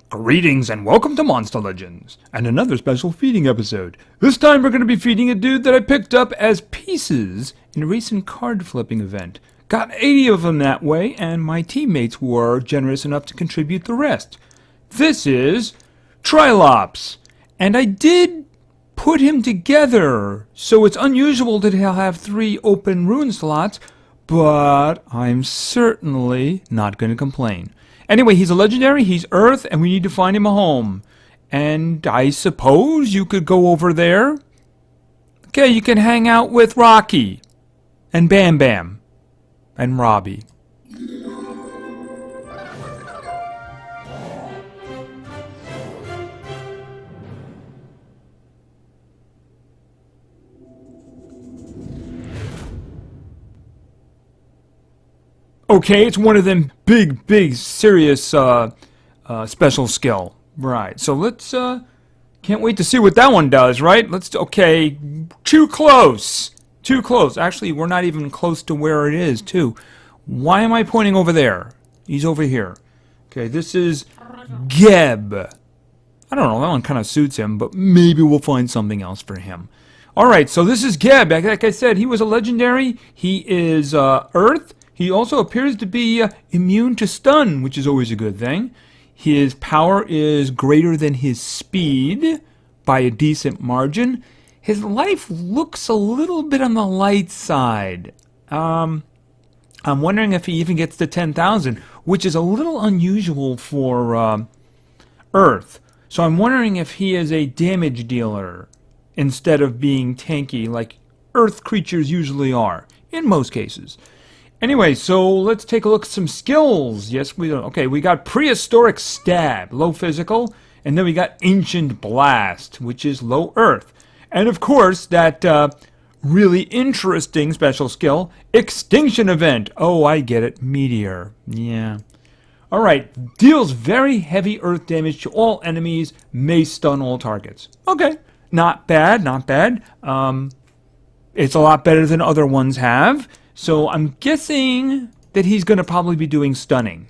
Greetings and welcome to Monster Legends, and another special feeding episode. This time we're going to be feeding a dude that I picked up as pieces in a recent card flipping event. Got 80 of them that way, and my teammates were generous enough to contribute the rest. This is Trilops, and I did put him together, so it's unusual that he'll have 3 open rune slots, but I'm certainly not going to complain. Anyway, he's a legendary, he's Earth, and we need to find him a home. And I suppose you could go over there. Okay, you can hang out with Rocky, and Bam Bam, and Robbie. Okay, it's one of them big, serious special skill. Right, so let's, can't wait to see what that one does, right? Okay, too close. Too close. Actually, we're not even close to where it is, too. Why am I pointing over there? He's over here. Okay, this is Geb. I don't know, that one kind of suits him, but maybe we'll find something else for him. Alright, so this is Geb. Like I said, he was a legendary. He is Earth. He also appears to be immune to stun, which is always a good thing. His power is greater than his speed by a decent margin. His life looks a little bit on the light side. I'm wondering if he even gets to 10,000, which is a little unusual for Earth. So I'm wondering if he is a damage dealer instead of being tanky like Earth creatures usually are, in most cases. Anyway, so let's take a look at some skills. Yes, we got Prehistoric Stab, low physical, and then we got Ancient Blast, which is low earth. And of course, that really interesting special skill, Extinction Event. Oh, I get it, Meteor. Yeah. Alright, deals very heavy earth damage to all enemies, may stun all targets. Okay, not bad, not bad. It's a lot better than other ones have. So I'm guessing that he's going to probably be doing stunning.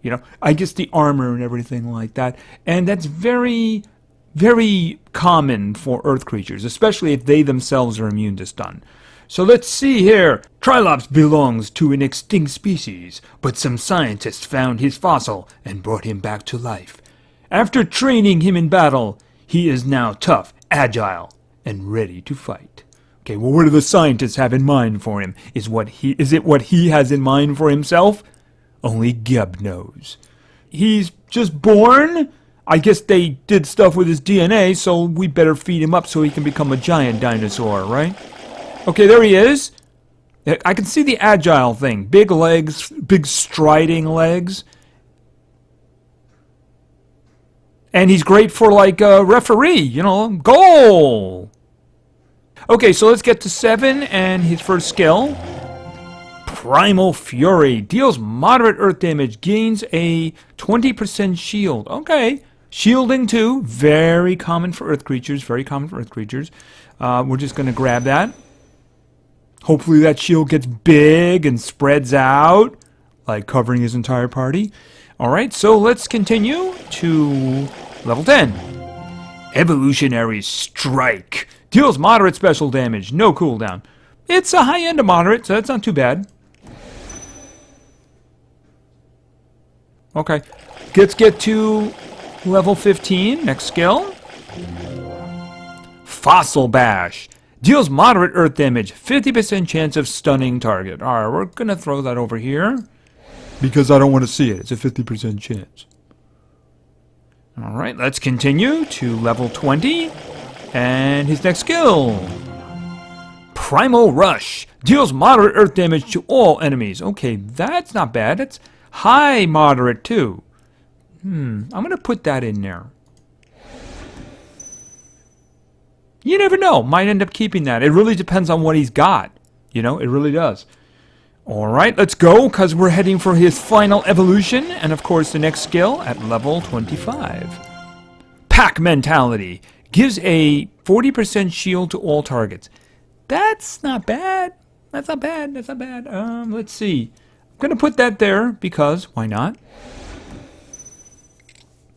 You know, I guess the armor and everything like that. And that's very, very common for earth creatures, especially if they themselves are immune to stun. So let's see here. Trilops belongs to an extinct species, but some scientists found his fossil and brought him back to life. After training him in battle, he is now tough, agile, and ready to fight. Okay, well, what do the scientists have in mind for him? Is it what he has in mind for himself? Only Geb knows. He's just born. I guess they did stuff with his DNA, so we better feed him up so he can become a giant dinosaur, right? Okay, there he is. I can see the agile thing. Big legs, big striding legs. And he's great for, like, a referee, you know, goal! Okay, so let's get to 7 and his first skill. Primal Fury. Deals moderate earth damage. Gains a 20% shield. Okay. Shielding too. Very common for earth creatures. Very common for earth creatures. We're just going to grab that. Hopefully that shield gets big and spreads out, like covering his entire party. Alright, so let's continue to level 10. Evolutionary Strike. Deals moderate special damage, no cooldown. It's a high end of moderate, so that's not too bad. Okay, let's get to level 15, next skill. Fossil Bash. Deals moderate earth damage, 50% chance of stunning target. Alright, we're going to throw that over here, because I don't want to see it. It's a 50% chance. Alright, let's continue to level 20. And his next skill. Primal Rush. Deals moderate earth damage to all enemies. Okay, that's not bad. That's high moderate too. I'm going to put that in there. You never know. Might end up keeping that. It really depends on what he's got. You know, it really does. Alright, let's go, because we're heading for his final evolution. And of course, the next skill at level 25. Pack Mentality. Gives a 40% shield to all targets. That's not bad. That's not bad. That's not bad. Let's see. I'm going to put that there because why not?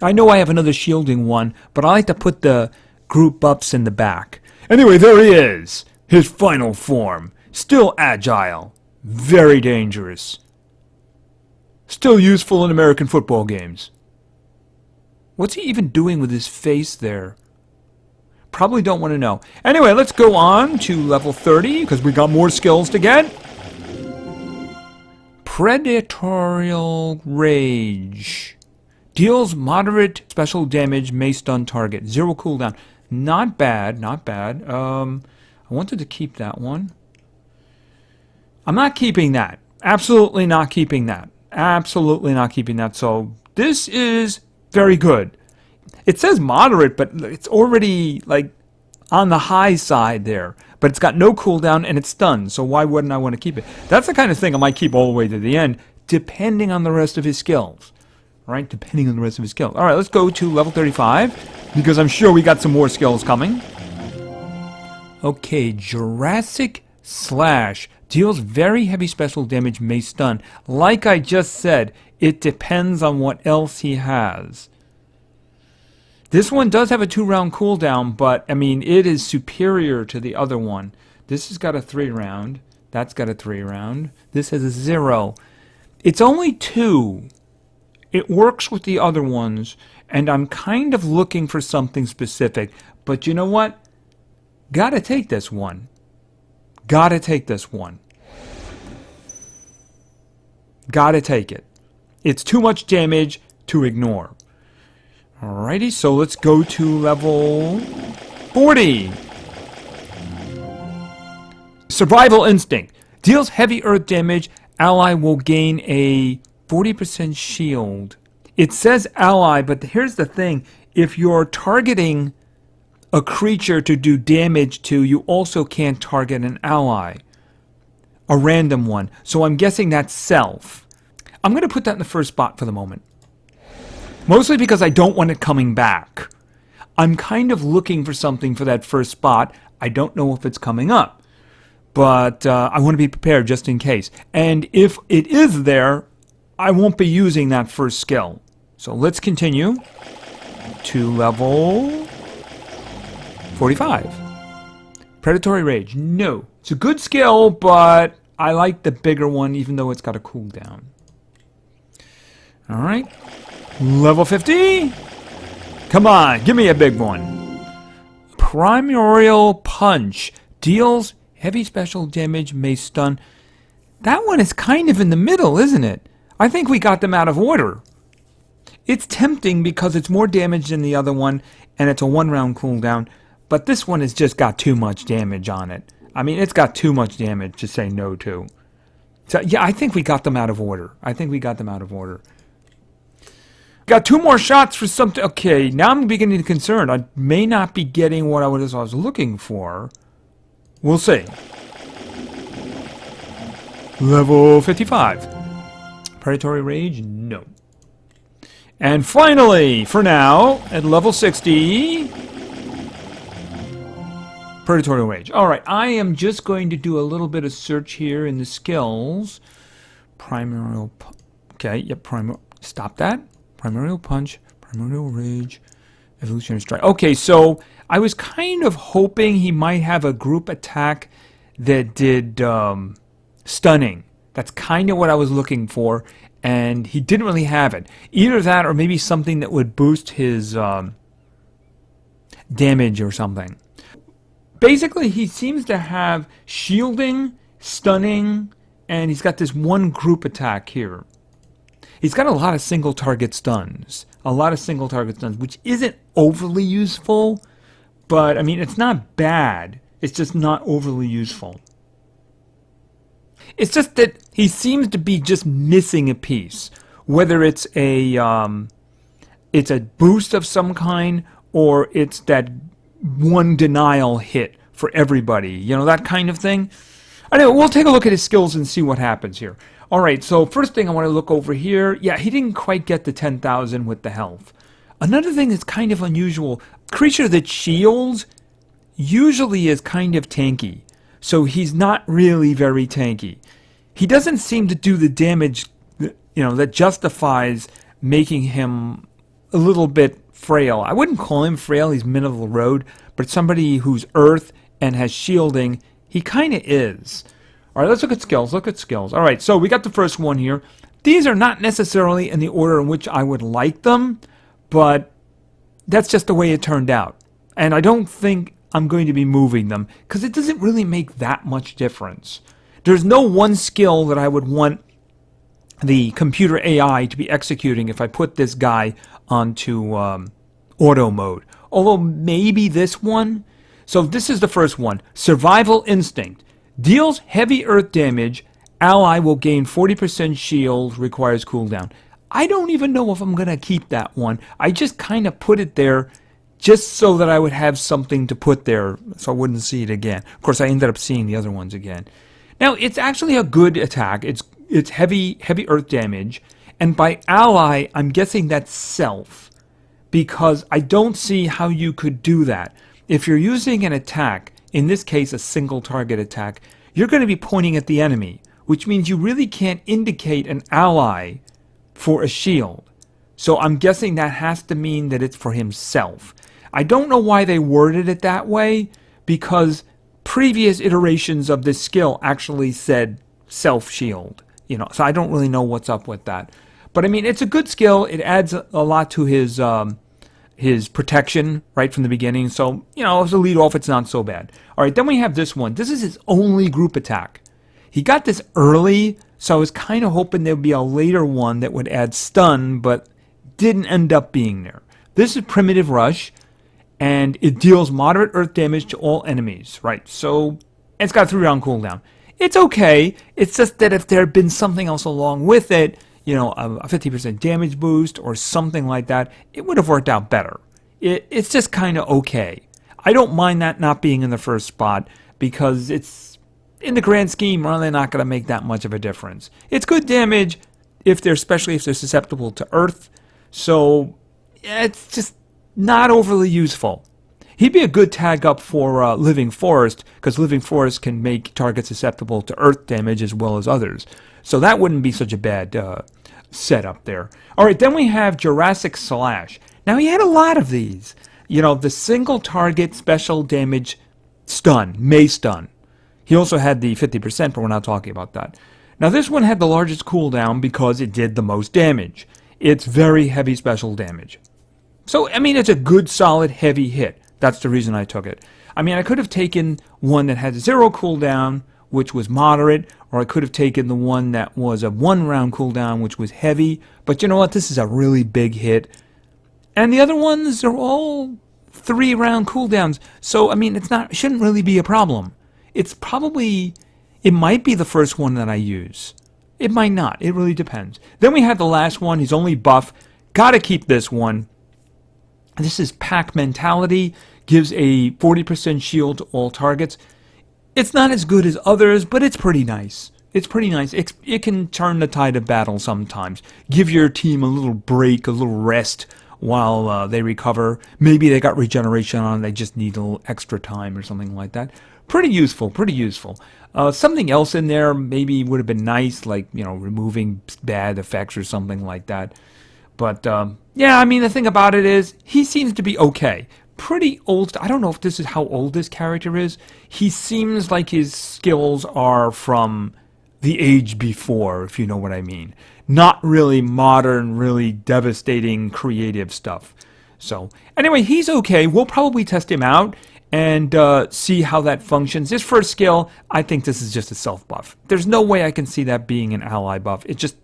I know I have another shielding one, but I like to put the group ups in the back. Anyway, there he is. His final form. Still agile. Very dangerous. Still useful in American football games. What's he even doing with his face there? Probably don't want to know. Anyway, let's go on to level 30, because we got more skills to get. Predatorial Rage. Deals moderate special damage, may stun target. 0 cooldown. Not bad, not bad. I wanted to keep that one. I'm not keeping that. Absolutely not keeping that. Absolutely not keeping that. So this is very good. It says moderate, but it's already like on the high side there. But it's got no cooldown and it's stunned. So why wouldn't I want to keep it? That's the kind of thing I might keep all the way to the end, depending on the rest of his skills. Right? Depending on the rest of his skills. All right, let's go to level 35, because I'm sure we got some more skills coming. Okay, Jurassic Slash. Deals very heavy special damage, may stun. Like I just said, it depends on what else he has. This one does have a 2-round cooldown, but, I mean, it is superior to the other one. This has got a 3-round. That's got a 3-round. This has a 0. It's only 2. It works with the other ones, and I'm kind of looking for something specific. But you know what? Gotta take this one. Gotta take this one. Gotta take it. It's too much damage to ignore. Alrighty, so let's go to level 40. Survival Instinct. Deals heavy earth damage. Ally will gain a 40% shield. It says ally, but here's the thing. If you're targeting a creature to do damage to, you also can't target an ally. A random one. So I'm guessing that's self. I'm going to put that in the first spot for the moment. Mostly because I don't want it coming back. I'm kind of looking for something for that first spot. I don't know if it's coming up. But I want to be prepared just in case. And if it is there, I won't be using that first skill. So let's continue to level 45. Predatory Rage. No. It's a good skill, but I like the bigger one even though it's got a cooldown. Alright. Level 50. Come on, give me a big one. Primordial Punch. Deals heavy special damage, may stun. That one is kind of in the middle, isn't it? I think we got them out of order. It's tempting because it's more damage than the other one, and it's a 1-round cooldown, but this one has just got too much damage on it. I mean, it's got too much damage to say no to. So, yeah, I think we got them out of order. Got 2 more shots for something. Okay, now I'm beginning to be concerned. I may not be getting what I was looking for. We'll see. Level 55. Predatory Rage? No. And finally, for now, at level 60, Predatory Rage. Alright, I am just going to do a little bit of search here in the skills. Primordial... Okay, yep, stop that. Primordial Punch, Primordial Rage, Evolutionary Strike. Okay, so I was kind of hoping he might have a group attack that did stunning. That's kind of what I was looking for, and he didn't really have it. Either that or maybe something that would boost his damage or something. Basically, he seems to have shielding, stunning, and he's got this one group attack here. He's got a lot of single target stuns. Which isn't overly useful, but I mean, it's not bad. It's just not overly useful. It's just that he seems to be just missing a piece. Whether it's a boost of some kind, or it's that one denial hit for everybody. You know, that kind of thing. Anyway, we'll take a look at his skills and see what happens here. Alright, so first thing I want to look over here. Yeah, he didn't quite get the 10,000 with the health. Another thing that's kind of unusual. Creature that shields usually is kind of tanky. So he's not really very tanky. He doesn't seem to do the damage, that justifies making him a little bit frail. I wouldn't call him frail. He's middle of the road, but somebody who's earth and has shielding, he kind of is. All right, let's look at skills. Look at skills. All right, so we got the first one here. These are not necessarily in the order in which I would like them, but that's just the way it turned out. And I don't think I'm going to be moving them because it doesn't really make that much difference. There's no one skill that I would want the computer AI to be executing if I put this guy onto auto mode. Although maybe this one. So this is the first one. Survival Instinct. Deals heavy earth damage. Ally will gain 40% shield. Requires cooldown. I don't even know if I'm going to keep that one. I just kind of put it there just so that I would have something to put there so I wouldn't see it again. Of course, I ended up seeing the other ones again. Now, it's actually a good attack. It's heavy earth damage. And by ally, I'm guessing that's self. Because I don't see how you could do that. If you're using an attack, in this case a single target attack, you're going to be pointing at the enemy, which means you really can't indicate an ally for a shield. So I'm guessing that has to mean that it's for himself. I don't know why they worded it that way, because previous iterations of this skill actually said self-shield. So I don't really know what's up with that. But I mean, it's a good skill. It adds a lot to his protection right from the beginning. So, as a lead off, it's not so bad. All right, then we have this one. This is his only group attack. He got this early, so I was kind of hoping there would be a later one that would add stun, but didn't end up being there. This is Primitive Rush, and it deals moderate earth damage to all enemies, right? So it's got a 3-round cooldown. It's okay. It's just that if there had been something else along with it, a 50% damage boost or something like that, it would have worked out better. It's just kind of okay. I don't mind that not being in the first spot because it's, in the grand scheme, really not going to make that much of a difference. It's good damage, especially if they're susceptible to earth, so it's just not overly useful. He'd be a good tag up for Living Forest, because Living Forest can make targets susceptible to earth damage as well as others. So that wouldn't be such a bad setup there. All right, then we have Jurassic Slash. Now, he had a lot of these. The single target special damage stun, May stun. He also had the 50%, but we're not talking about that. Now, this one had the largest cooldown because it did the most damage. It's very heavy special damage. So, I mean, it's a good, solid, heavy hit. That's the reason I took it. I mean, I could have taken one that had 0 cooldown, which was moderate, or I could have taken the one that was a 1-round cooldown, which was heavy. But you know what? This is a really big hit. And the other ones are all 3-round cooldowns. So, I mean, it shouldn't really be a problem. It might be the first one that I use. It might not. It really depends. Then we have the last one. He's only buff. Gotta keep this one. This is Pack Mentality. Gives a 40% shield to all targets. It's not as good as others, but it's pretty nice. It's pretty nice. It can turn the tide of battle sometimes. Give your team a little break, a little rest while they recover. Maybe they got regeneration on, they just need a little extra time or something like that. Pretty useful, pretty useful. Something else in there maybe would have been nice, like, removing bad effects or something like that. But, yeah, I mean, the thing about it is, he seems to be okay. Pretty old. I don't know if this is how old this character is. He seems like his skills are from the age before, if you know what I mean. Not really modern, really devastating, creative stuff. So, anyway, he's okay. We'll probably test him out and see how that functions. His first skill, I think this is just a self-buff. There's no way I can see that being an ally buff. It just,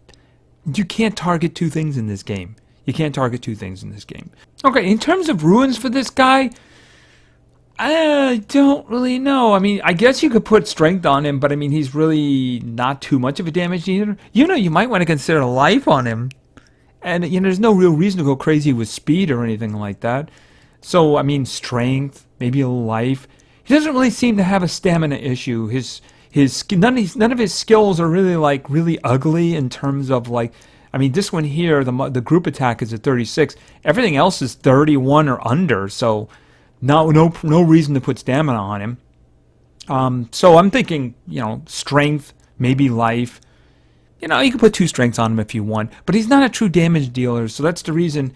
you can't target two things in this game. You can't target two things in this game. Okay, in terms of ruins for this guy, I don't really know. I mean, I guess you could put strength on him, but I mean, he's really not too much of a damage dealer. You might want to consider life on him. And, there's no real reason to go crazy with speed or anything like that. So, I mean, strength, maybe a little life. He doesn't really seem to have a stamina issue. None of his skills are really ugly in terms of, like, I mean, this one here, the group attack is at 36. Everything else is 31 or under, so no reason to put stamina on him. So I'm thinking, strength, maybe life. You can put 2 strengths on him if you want, but he's not a true damage dealer, so that's the reason.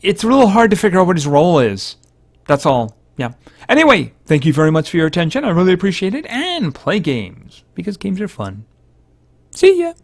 it's a little hard to figure out what his role is. That's all. Yeah. Anyway, thank you very much for your attention. I really appreciate it. And play games, because games are fun. See ya.